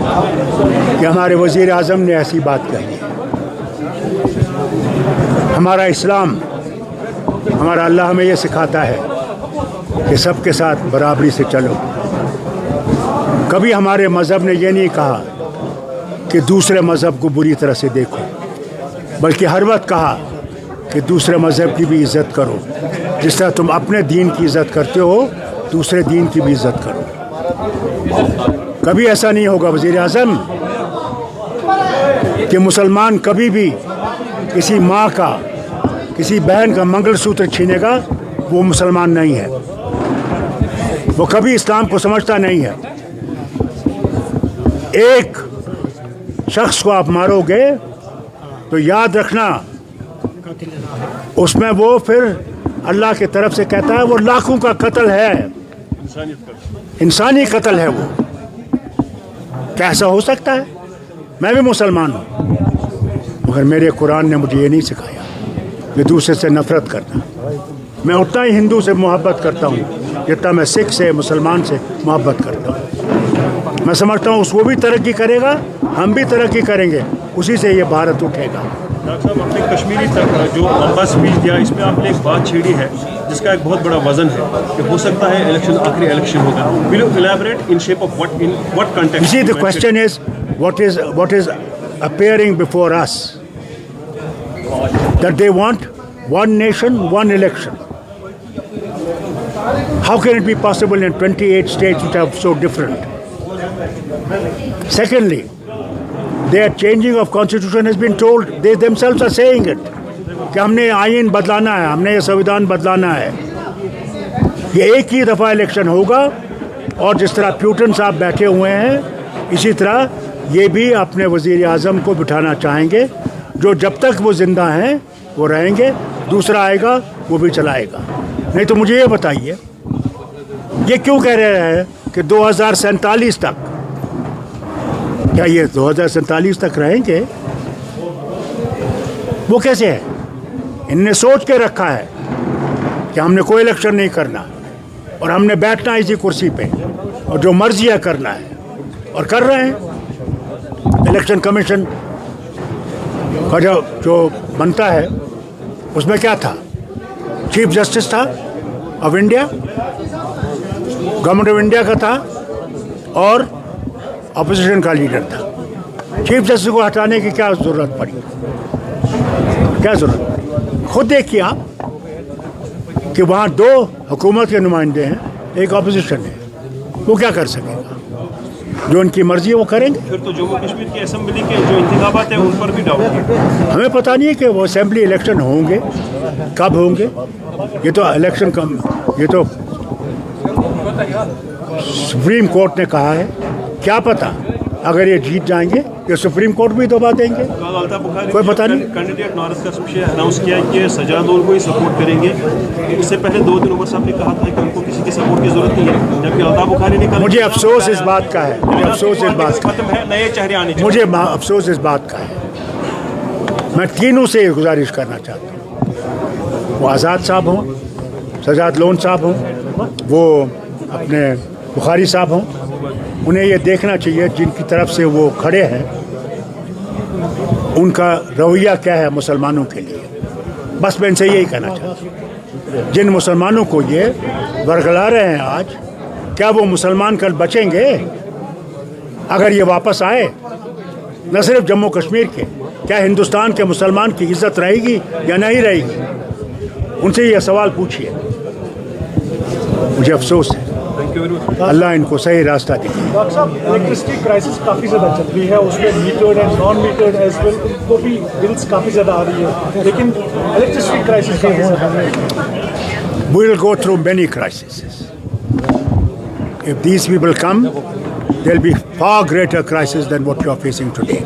कि हमारे वज़ीर आज़म ने ऐसी बात कही है। हमारा इस्लाम, हमारा अल्लाह हमें ये सिखाता है कि सबके साथ बराबरी से चलो। कभी हमारे मज़हब ने ये नहीं कहा कि दूसरे मज़हब को बुरी तरह से देखो, बल्कि हर वक्त कहा कि दूसरे मज़हब की भी इज़्ज़त करो। जिस तरह तुम अपने दीन की इज़्ज़त करते हो, दूसरे दीन की भी इज़्ज़त करो। कभी ऐसा नहीं होगा वज़ीर आज़म कि मुसलमान कभी भी किसी माँ का, किसी बहन का मंगलसूत्र छीनेगा, वो मुसलमान नहीं है, वो कभी इस्लाम को समझता नहीं है। एक शख्स को आप मारोगे तो याद रखना उसमें वो फिर अल्लाह की तरफ से कहता है वो लाखों का कत्ल है, इंसानी कत्ल है। वो कैसा हो सकता है? मैं भी मुसलमान हूँ, मगर मेरे कुरान ने मुझे ये नहीं सिखाया कि दूसरे से नफ़रत करना। मैं उतना ही हिंदू से मोहब्बत करता हूँ जितना मैं सिख से, मुसलमान से मोहब्बत करता हूँ। मैं समझता हूँ वो भी तरक्की करेगा, हम भी तरक्की करेंगे, उसी से ये भारत उठेगा। डॉक्टर साहब, अपने कश्मीरी तक जो लंबा स्पीच दिया, इसमें आपने एक बात छेड़ी है जिसका एक बहुत बड़ा वजन है कि हो सकता है इलेक्शन आखिरी इलेक्शन होगा। Will you elaborate in shape of what, in what context? See, the question is what is appearing before us, that they want one nation, one election. How can it be possible in 28 states which are so different? Secondly, their changing of constitution has been told, they themselves are saying it, कि हमने आईन बदलाना है, हमने ये संविधान बदलाना है। ये एक ही दफ़ा इलेक्शन होगा और जिस तरह प्यूटन साहब बैठे हुए हैं, इसी तरह ये भी अपने वज़ीर आज़म को बिठाना चाहेंगे, जो जब तक वो ज़िंदा हैं वो रहेंगे, दूसरा आएगा वो भी चलाएगा। नहीं तो मुझे ये बताइए, ये क्यों कह रहे हैं कि 2047 तक? क्या ये 2047 तक रहेंगे? वो कैसे है? इनने सोच के रखा है कि हमने कोई इलेक्शन नहीं करना और हमने बैठना इसी कुर्सी पे और जो मर्जी है करना है, और कर रहे हैं। इलेक्शन कमीशन का जो बनता है उसमें क्या था? चीफ जस्टिस था of India, government of India का था, और अपोजिशन का लीडर था। चीफ जस्टिस को हटाने की क्या ज़रूरत पड़ी? क्या ज़रूरत पड़ी? खुद देखिए आप कि वहाँ 2 हुकूमत के नुमाइंदे हैं, एक अपोजिशन है, वो क्या कर सकेगा? जो उनकी मर्जी है वो करेंगे। फिर तो जम्मू कश्मीर की असेंबली के जो इंतखाबात हैं उन पर भी डाउट है। हमें पता नहीं है कि वो असेंबली इलेक्शन होंगे, कब होंगे। ये तो इलेक्शन कम, ये तो सुप्रीम कोर्ट ने कहा है। क्या पता अगर ये जीत जाएंगे ये सुप्रीम कोर्ट भी दबा देंगे, कोई पता नहीं। कैंडिडेट नॉर्थ का अनाउंस किया कि सजादुल को ही सपोर्ट करेंगे। इससे पहले 2 दिन उमर साहब ने कहा था कि उनको किसी की सपोर्ट की जरूरत नहीं है, जबकि अल्ताफ बुखारी ने कहा। मुझे अफसोस इस बात का है, मुझे अफसोस इस बात का खत्म है, नए चेहरे आने चाहिए। मुझे अफसोस इस बात का है। मैं तीनों से गुजारिश करना चाहता हूँ, वो आज़ाद साहब हों, सजाद लोन साहब हों, वो अपने बुखारी साहब हों, उन्हें ये देखना चाहिए जिनकी तरफ से वो खड़े हैं उनका रवैया क्या है मुसलमानों के लिए। बस मैं इनसे यही कहना चाहता हूँ, जिन मुसलमानों को ये वरगला रहे हैं आज, क्या वो मुसलमान कल बचेंगे? अगर ये वापस आए, न सिर्फ जम्मू कश्मीर के, क्या हिंदुस्तान के मुसलमान की इज़्ज़त रहेगी या नहीं रहेगी? उनसे ये सवाल पूछिए। मुझे अफसोस है, अल्लाह इनको सही रास्ता दे। डॉक्टर साहब, इलेक्ट्रिसिटी क्राइसिस काफ़ी ज़्यादा चल रही है, उसमें metered and non metered as well, तो भी बिल्स काफ़ी ज़्यादा आ रही है, लेकिन इलेक्ट्रिसिटी क्राइसिस काफ़ी ज़्यादा है। We will go through many crises. If these people come, there will be far greater crisis than what you are facing today.